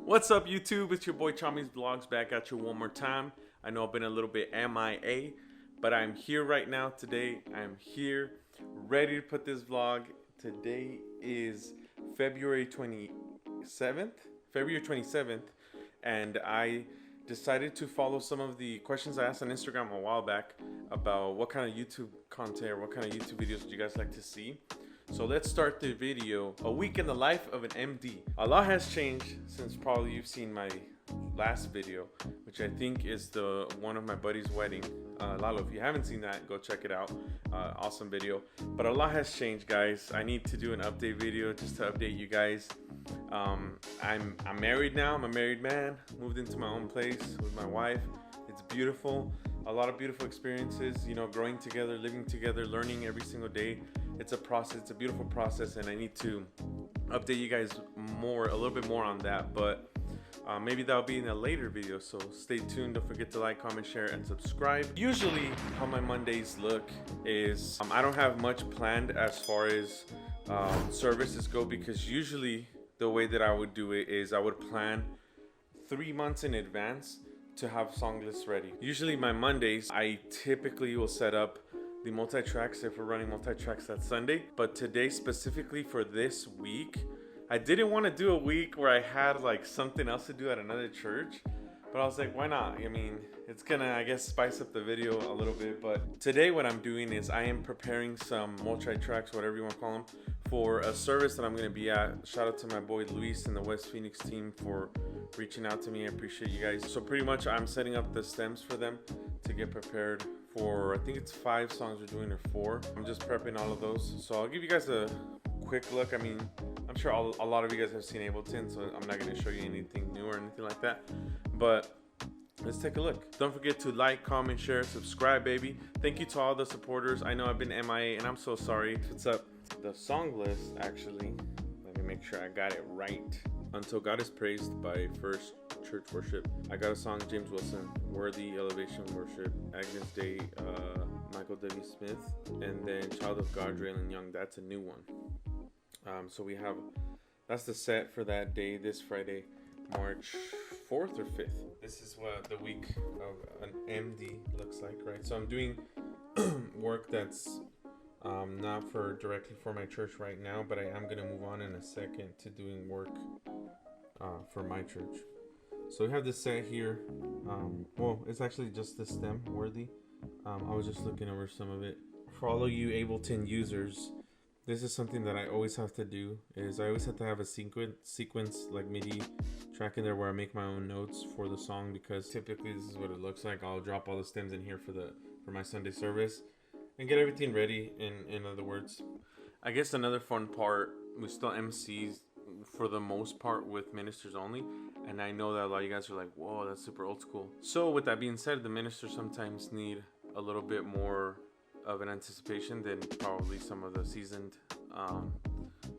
What's up, YouTube? It's your boy Chami's Vlogs back at you one more time. I know I've been a little bit MIA, but I'm here right now today. I'm here ready to put this vlog. Today is February 27th, and I decided to follow some of the questions I asked on Instagram a while back about what kind of YouTube content or what kind of YouTube videos would you guys like to see. So let's start the video. A week in the life of an MD. A lot has changed since probably you've seen my last video, which I think is the one of my buddy's wedding. Lalo, if you haven't seen that, go check it out. Awesome video. But a lot has changed, guys. I need to do an update video just to update you guys. I'm married now. I'm a married man. Moved into my own place with my wife. It's beautiful. A lot of beautiful experiences, you know, growing together, living together, learning every single day. It's a process. It's a beautiful process, and I need to update you guys more, a little bit more on that, but maybe that'll be in a later video, so stay tuned. Don't forget to like, comment, share, and subscribe. Usually how my Mondays look is I don't have much planned as far as services go, because usually the way that I would do it is I would plan 3 months in advance to have song lists ready. Usually my Mondays, I typically will set up the multi-tracks if we're running multi-tracks that Sunday. But today, specifically for this week, I didn't want to do a week where I had like something else to do at another church, but I was like, why not? I mean, it's gonna, I guess, spice up the video a little bit. But today what I'm doing is I am preparing some multi-tracks, whatever you want to call them, for a service that I'm gonna be at. Shout out to my boy Luis and the West Phoenix team for reaching out to me. I appreciate you guys. So pretty much I'm setting up the stems for them to get prepared for, I think it's 5 songs we're doing, or 4. I'm just prepping all of those. So I'll give you guys a quick look. I mean, I'm sure a lot of you guys have seen Ableton, so I'm not gonna show you anything new or anything like that. But let's take a look. Don't forget to like, comment, share, subscribe, baby. Thank you to all the supporters. I know I've been MIA, and I'm so sorry. What's up? The song list, actually, let me make sure I got it right. Until God is Praised by First Church Worship. I got a song, James Wilson, Worthy, Elevation Worship, Agnes Day, Michael W. Smith, and then Child of God, Draylen Young. That's a new one. So we have, that's the set for that day, this Friday, March 4th or 5th. This is what the week of an MD looks like, right? So I'm doing work that's not directly for my church right now, but I am going to move on in a second to doing work for my church. So we have this set here. Well, it's actually just the stem, Worthy. I was just looking over some of it. For all of you Ableton users, this is something that I always have to do, is I always have to have a sequence like MIDI track in there where I make my own notes for the song, because typically this is what it looks like. I'll drop all the stems in here for my Sunday service and get everything ready. In other words, I guess another fun part, we still MCs for the most part with ministers only, and I know that a lot of you guys are like, whoa, that's super old school. So with that being said, the ministers sometimes need a little bit more of an anticipation than probably some of the seasoned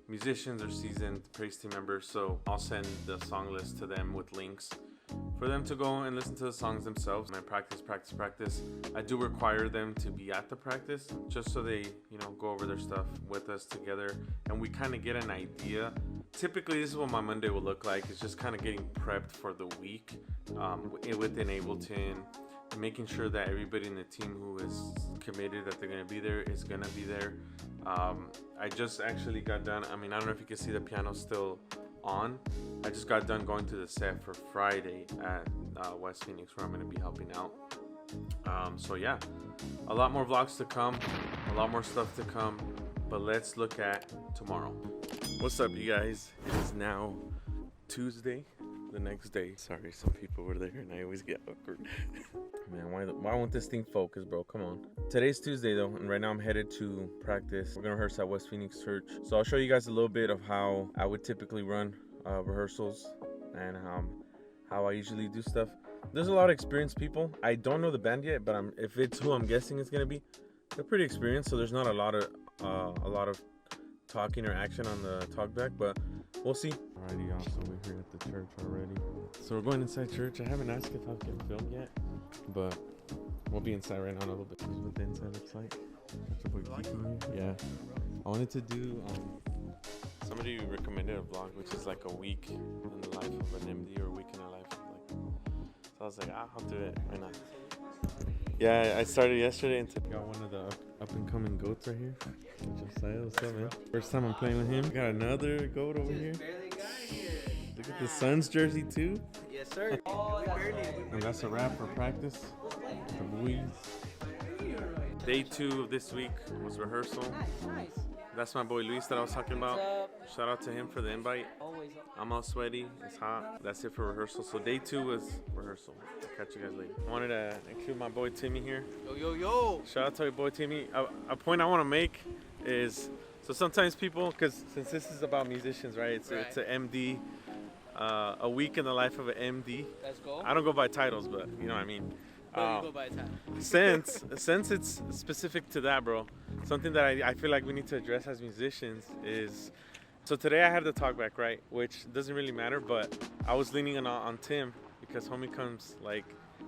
musicians or seasoned praise team members. So I'll send the song list to them with links for them to go and listen to the songs themselves. And I practice. I do require them to be at the practice, just so they, you know, go over their stuff with us together, and we kind of get an idea. Typically, this is what my Monday will look like. It's just kind of getting prepped for the week within Ableton, making sure that everybody in the team who is committed that they're going to be there is going to be there. I just actually got done. I mean, I don't know if you can see the piano still on. I just got done going to the set for Friday at West Phoenix, where I'm going to be helping out. So yeah, a lot more vlogs to come, a lot more stuff to come, but let's look at tomorrow. What's up, you guys? It is now Tuesday, the next day. Sorry, some people were there and I always get awkward. Man, why won't this thing focus, bro? Come on. Today's Tuesday though, and right now I'm headed to practice. We're gonna rehearse at West Phoenix Church. So I'll show you guys a little bit of how I would typically run rehearsals and how I usually do stuff. There's a lot of experienced people. I don't know the band yet, but if it's who I'm guessing it's gonna be, they're pretty experienced. So there's not a lot of talking or action on the talkback, but we'll see. Alrighty, y'all, so we're here at the church already. So we're going inside church. I haven't asked if I can film yet, but we'll be inside right now in a little bit. This is what the inside looks like. Yeah, I wanted to do somebody recommended a vlog which is like a week in the life of an MD or I was like, I'll do it. Why not? Yeah, I started yesterday and got one of the up and coming goats right here. Josiah, what's up, man? First time I'm playing with him. Got another goat over here. Barely got here. Look at the Suns jersey too. Yes, sir. Oh, And that's a wrap for practice. The boys. Day 2 of this week was rehearsal. That's my boy Luis that I was talking about. Shout out to him for the invite. I'm all sweaty. It's hot. That's it for rehearsal. So day 2 was rehearsal. I'll catch you guys later. I wanted to include my boy Timmy here. Yo, yo, yo. Shout out to my boy Timmy. A point I want to make is, so sometimes people, because since this is about musicians, right? It's an MD. A week in the life of an MD. Let's go. I don't go by titles, but you know what I mean. But you go by a time. Since it's specific to that, bro, something that I feel like we need to address as musicians is, so today I had the talk back, right, which doesn't really matter, but I was leaning on Tim because homie comes like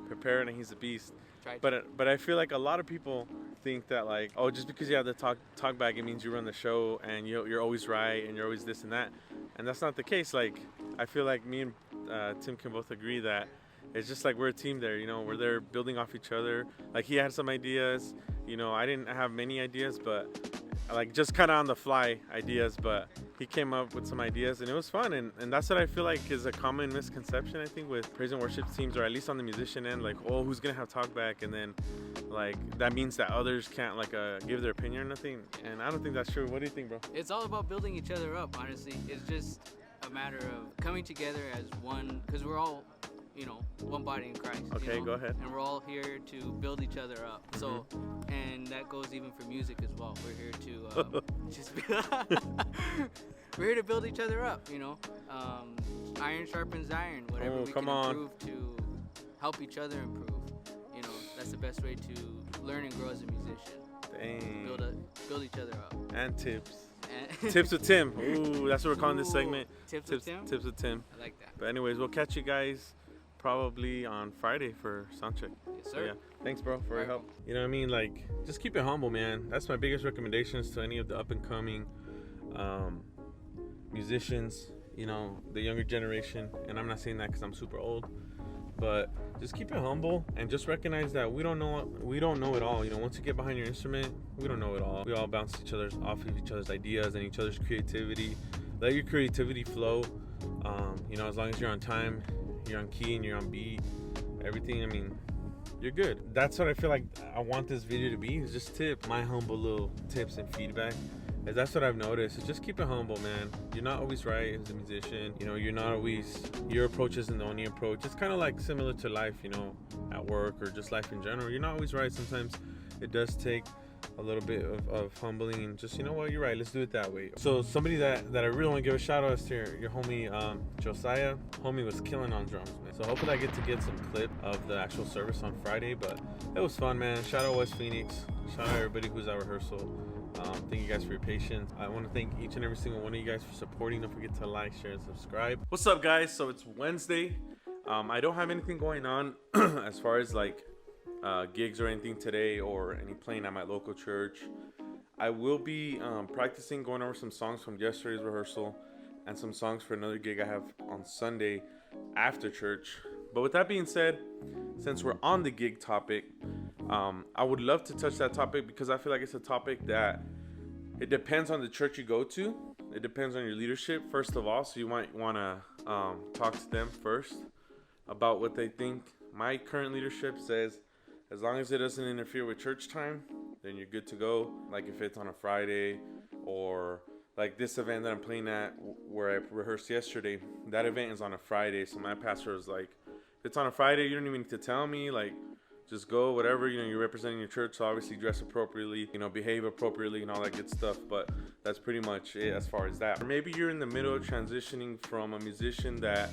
prepared and he's a beast. But I feel like a lot of people think that like, oh, just because you have the talk back, it means you run the show and you're always right and you're always this and that, and that's not the case. Like, I feel like me and Tim can both agree that it's just like we're a team there, you know, we're there building off each other. Like, he had some ideas, you know, I didn't have many ideas, but like just kind of on the fly ideas, but he came up with some ideas and it was fun. And that's what I feel like is a common misconception, I think, with praise and worship teams, or at least on the musician end, like, oh, who's gonna have talk back? And then like that means that others can't like give their opinion or nothing. And I don't think that's true. What do you think, bro? It's all about building each other up, honestly. It's just a matter of coming together as one, because we're all, you know, one body in Christ. Okay, you know? go ahead. And we're all here to build each other up. So, and that goes even for music as well. We're here to we're here to build each other up. You know, iron sharpens iron. Whatever we can improve to help each other improve. You know, that's the best way to learn and grow as a musician. Dang. Build each other up. And tips. Tips with Tim. Ooh, that's what we're calling this segment. Tips with Tim? Tips with Tim. I like that. But anyways, we'll catch you guys probably on Friday for soundcheck. Yes, sir. So yeah, thanks, bro, for your help. You know what I mean? Like, just keep it humble, man. That's my biggest recommendations to any of the up and coming musicians, you know, the younger generation. And I'm not saying that because I'm super old, but just keep it humble and just recognize that we don't know it all. You know, once you get behind your instrument, we don't know it all. We all bounce off of each other's ideas and each other's creativity. Let your creativity flow. You know, as long as you're on time, you're on key, and you're on beat, everything, I mean, you're good. That's what I feel like I want this video to be, is just my humble little tips and feedback. And that's what I've noticed, is just keep it humble, man. You're not always right as a musician. You know, your approach isn't the only approach. It's kind of like similar to life, you know, at work or just life in general. You're not always right. Sometimes it does take a little bit of humbling and just, you know what, you're right, let's do it that way. So somebody that I really want to give a shout out is to your homie Josiah. Homie was killing on drums, man. So hopefully I get some clip of the actual service on Friday, but it was fun, man. Shout out West Phoenix. Shout out everybody who's at rehearsal. Thank you guys for your patience. I want to thank each and every single one of you guys for supporting. Don't forget to like, share, and subscribe. What's up, guys? So it's Wednesday. I don't have anything going on as far as like gigs or anything today, or any playing at my local church. I will be practicing, going over some songs from yesterday's rehearsal and some songs for another gig I have on Sunday after church. But with that being said, since we're on the gig topic, I would love to touch that topic because I feel like it's a topic that it depends on the church you go to. It depends on your leadership, first of all, so you might want to talk to them first about what they think. My current leadership says, as long as it doesn't interfere with church time, then you're good to go. Like if it's on a Friday, or like this event that I'm playing at where I rehearsed yesterday, that event is on a Friday. So my pastor was like, if it's on a Friday, you don't even need to tell me, like just go, whatever, you know, you're representing your church, so obviously dress appropriately, you know, behave appropriately and all that good stuff. But that's pretty much it as far as that. Or maybe you're in the middle of transitioning from a musician that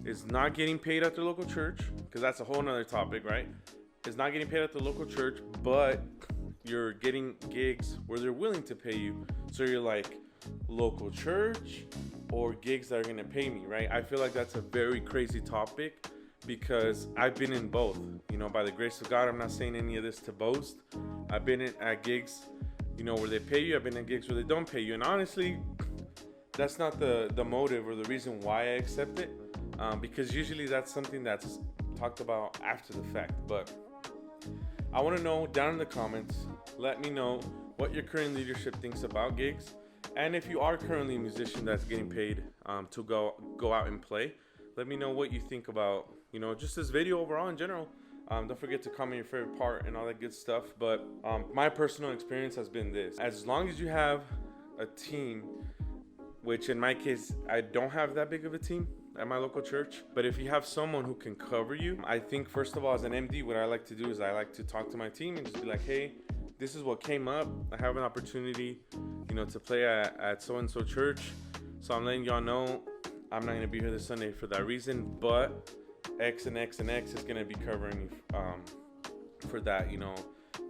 is not getting paid at their local church, because that's a whole nother topic, right? Is not getting paid at the local church, but you're getting gigs where they're willing to pay you. So you're like, local church or gigs that are gonna pay me, right? I feel like that's a very crazy topic because I've been in both. You know, by the grace of God, I'm not saying any of this to boast. I've been at gigs, you know, where they pay you. I've been at gigs where they don't pay you. And honestly, that's not the motive or the reason why I accept it. Because usually that's something that's talked about after the fact. But I want to know down in the comments, let me know what your current leadership thinks about gigs. And if you are currently a musician that's getting paid to go out and play, let me know what you think about, just this video overall in general. Don't forget to comment your favorite part and all that good stuff. But my personal experience has been this. As long as you have a team, which in my case, I don't have that big of a team at my local church. But if you have someone who can cover you, I think first of all, as an MD, what I like to do is I like to talk to my team and just be like, hey, this is what came up. I have an opportunity, to play at so-and-so church. So I'm letting y'all know I'm not going to be here this Sunday for that reason, but X and X and X is going to be covering me for that,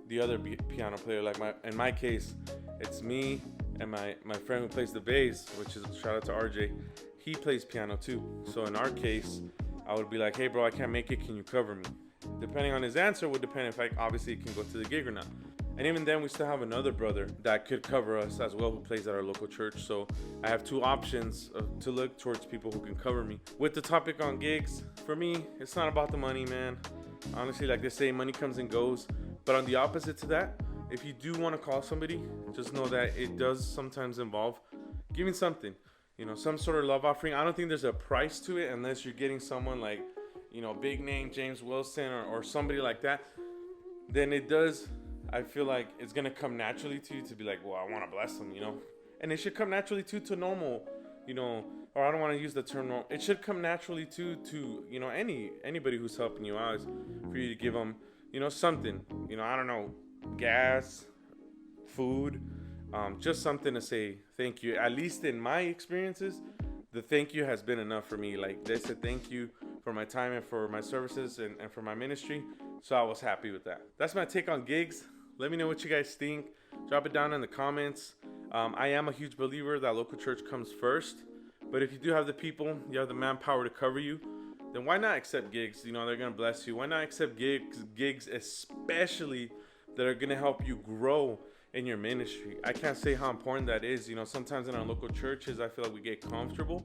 the other piano player. Like in my case, it's me and my friend who plays the bass, which is shout out to RJ. He plays piano too. So in our case, I would be like, hey bro, I can't make it. Can you cover me? Depending on his answer would depend if I obviously can go to the gig or not. And even then, we still have another brother that could cover us as well, who plays at our local church. So I have two options to look towards people who can cover me. With the topic on gigs, for me, it's not about the money, man. Honestly, like they say, money comes and goes. But on the opposite to that, if you do want to call somebody, just know that it does sometimes involve giving something, some sort of love offering. I don't think there's a price to it unless you're getting someone like, big name James Wilson or somebody like that. Then it does. I feel like it's going to come naturally to you to be like, well, I want to bless them, And it should come naturally to normal, or I don't want to use the term normal. It should come naturally to anybody who's helping you out, is for you to give them, something, I don't know, gas, food, just something to say thank you. At least in my experiences, the thank you has been enough for me. Like they said thank you for my time and for my services and for my ministry. So I was happy with that. That's my take on gigs. Let me know what you guys think. Drop it down in the comments. I am a huge believer that local church comes first. But if you do have the people, you have the manpower to cover you, then why not accept gigs? They're going to bless you. Why not accept gigs especially that are going to help you grow in your ministry? I can't say how important that is. Sometimes in our local churches, I feel like we get comfortable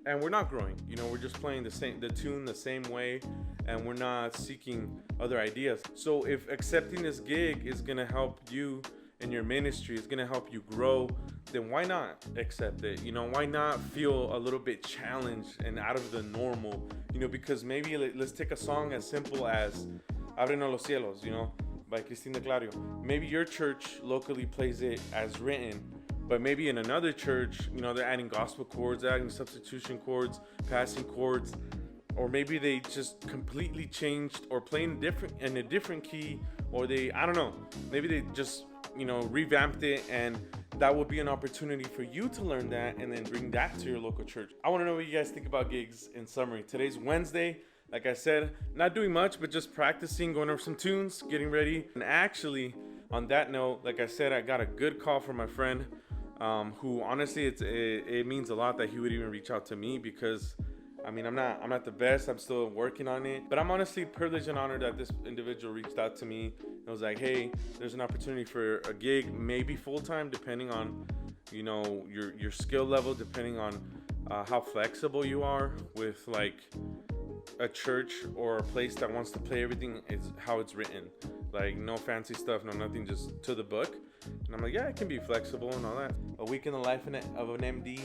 and we're not growing. We're just playing the tune the same way, and we're not seeking other ideas. So if accepting this gig is going to help you in your ministry, is going to help you grow, then why not accept it? Why not feel a little bit challenged and out of the normal? Because maybe let's take a song as simple as Ábrenos los cielos, by Cristina Clario. Maybe your church locally plays it as written, but maybe in another church, they're adding gospel chords, they're adding substitution chords, passing chords, or maybe they just completely changed or play in a different key, or I don't know, maybe they just, revamped it, and that would be an opportunity for you to learn that and then bring that to your local church. I want to know what you guys think about gigs in summary. Today's Wednesday. Like I said, not doing much, but just practicing, going over some tunes, getting ready. And actually, on that note, like I said, I got a good call from my friend, who honestly, it means a lot that he would even reach out to me, because I'm not the best. I'm still working on it, but I'm honestly privileged and honored that this individual reached out to me and was like, hey, there's an opportunity for a gig, maybe full-time, depending on, your skill level, depending on how flexible you are with like a church or a place that wants to play everything is how it's written, like no fancy stuff, no nothing, just to the book. And I'm like, yeah, it can be flexible and all that. A week in the life of an MD.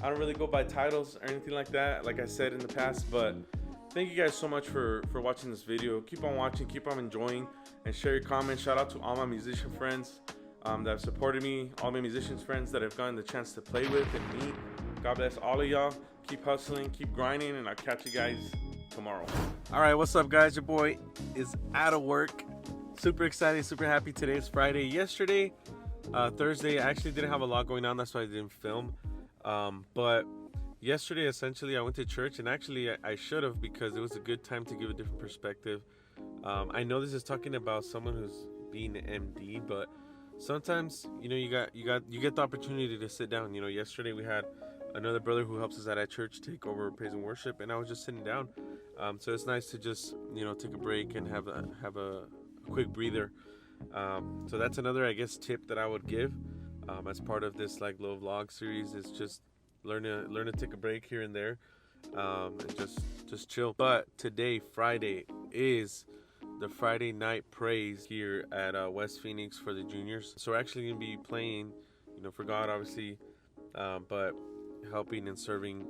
I don't really go by titles or anything like that, like I said in the past, but thank you guys so much for watching this video. Keep on watching, keep on enjoying, and share your comments. Shout out to all my musician friends that have supported me, all my musicians friends that I've gotten the chance to play with and meet. God bless all of y'all. Keep hustling, keep grinding, and I'll catch you guys tomorrow. All right, what's up, guys? Your boy is out of work. Super excited, super happy. Today's Friday. Yesterday, Thursday, I actually didn't have a lot going on. That's why I didn't film. But yesterday, essentially, I went to church, and actually, I should have, because it was a good time to give a different perspective. I know this is talking about someone who's being an MD, but sometimes, you get the opportunity to sit down. Yesterday we had another brother who helps us at church take over praise and worship, and I was just sitting down. So it's nice to just, take a break and have a quick breather. So that's another, I guess, tip that I would give as part of this like little vlog series, is just learn to take a break here and there. and just chill. But today, Friday, is the Friday night praise here at West Phoenix for the juniors. So we're actually gonna be playing, for God, obviously, but helping and serving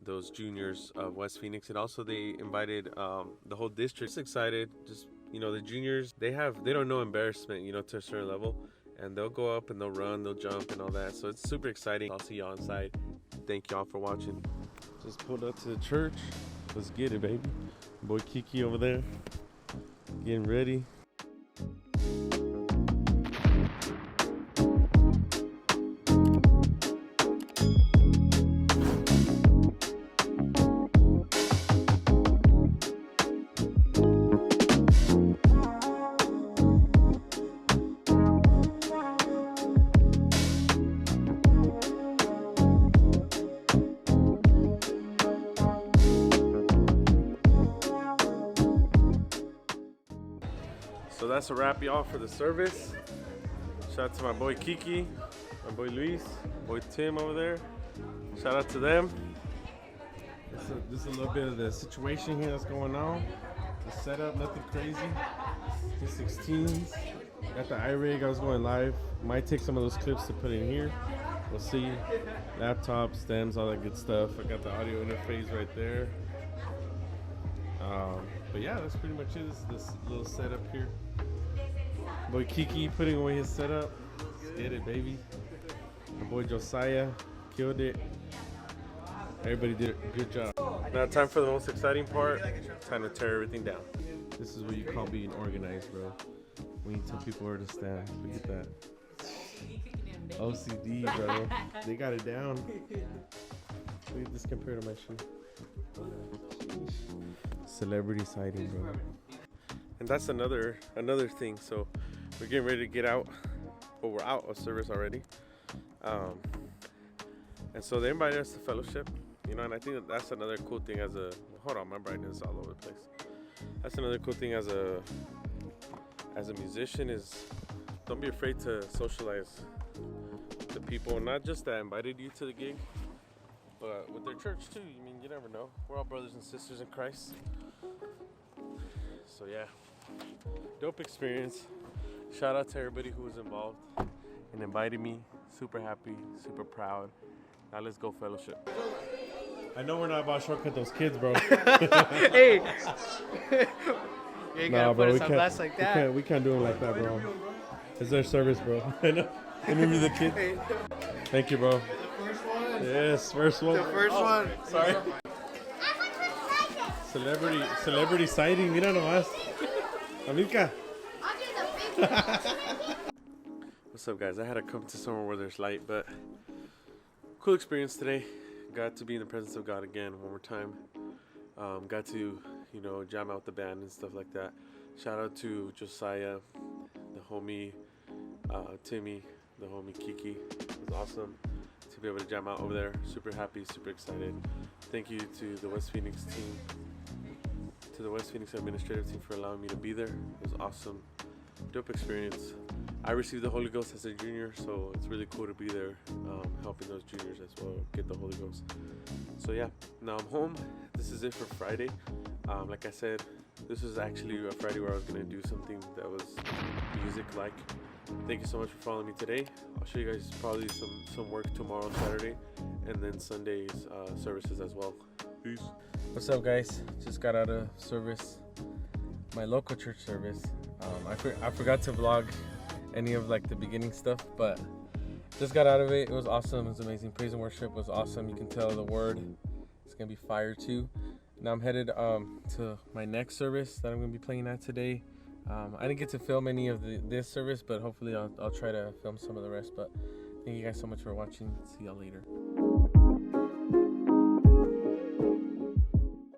those juniors of West Phoenix. And also they invited the whole district. Just excited. Just the juniors, they don't know embarrassment, to a certain level, and they'll go up and they'll run, they'll jump and all that. So it's super exciting. I'll see y'all inside. Thank y'all for watching. Just pulled up to the church. Let's get it, baby. Boy Kiki over there getting ready. So that's a wrap, y'all, for the service. Shout out to my boy Kiki, my boy Luis, my boy Tim over there. Shout out to them. This is a little bit of the situation here that's going on. The setup, nothing crazy. T16s. Got the iRig, I was going live. Might take some of those clips to put in here. We'll see. Laptop, stems, all that good stuff. I got the audio interface right there. But yeah, that's pretty much it. This little setup here. Boy Kiki putting away his setup. Let's get it, baby. My boy Josiah killed it. Everybody did a good job. Now time for the most exciting part. Time to tear everything down. This is what you call being organized, bro. We need to tell people where to stand. Look at that. OCD, bro. They got it down. Look at this compared to my shoe. Celebrity sighting, bro. And that's another thing. So we're getting ready to get out, but we're out of service already. And so they invited us to fellowship, and I think that's another cool thing hold on, my brightness is all over the place. That's another cool thing as a musician is don't be afraid to socialize with the people, not just that invited you to the gig, but with their church too. You never know. We're all brothers and sisters in Christ. So yeah, dope experience. Shout out to everybody who was involved and invited me. Super happy, super proud. Now let's go fellowship. I know we're not about to shortcut those kids, bro. Hey, you ain't gotta put us on blast like that. We can't do them like that, bro. It's their service, bro. Interview the kid. Thank you, bro. Yes, first one. The first one. Sorry. Celebrity sighting. Mira nomás. Amica. What's up, guys? I had to come to somewhere where there's light, but cool experience today. Got to be in the presence of God again one more time. Got to, jam out the band and stuff like that. Shout out to Josiah, the homie, Timmy, the homie Kiki. It was awesome to be able to jam out over there. Super happy, super excited. Thank you to the West Phoenix team, to the West Phoenix administrative team for allowing me to be there. It was awesome. Dope experience. I received the Holy Ghost as a junior, so it's really cool to be there, helping those juniors as well get the Holy Ghost. So yeah, now I'm home. This is it for Friday. Like I said, this was actually a Friday where I was gonna do something that was music-like. Thank you so much for following me today. I'll show you guys probably some work tomorrow on Saturday, and then Sunday's services as well. Peace. What's up, guys? Just got out of service, my local church service. I forgot to vlog any of the beginning stuff, but just got out of it. It was awesome. It was amazing. Praise and worship was awesome. You can tell the word is gonna be fire too. Now I'm headed to my next service that I'm gonna be playing at today. I didn't get to film any of this service, but hopefully I'll try to film some of the rest. But thank you guys so much for watching. See y'all later.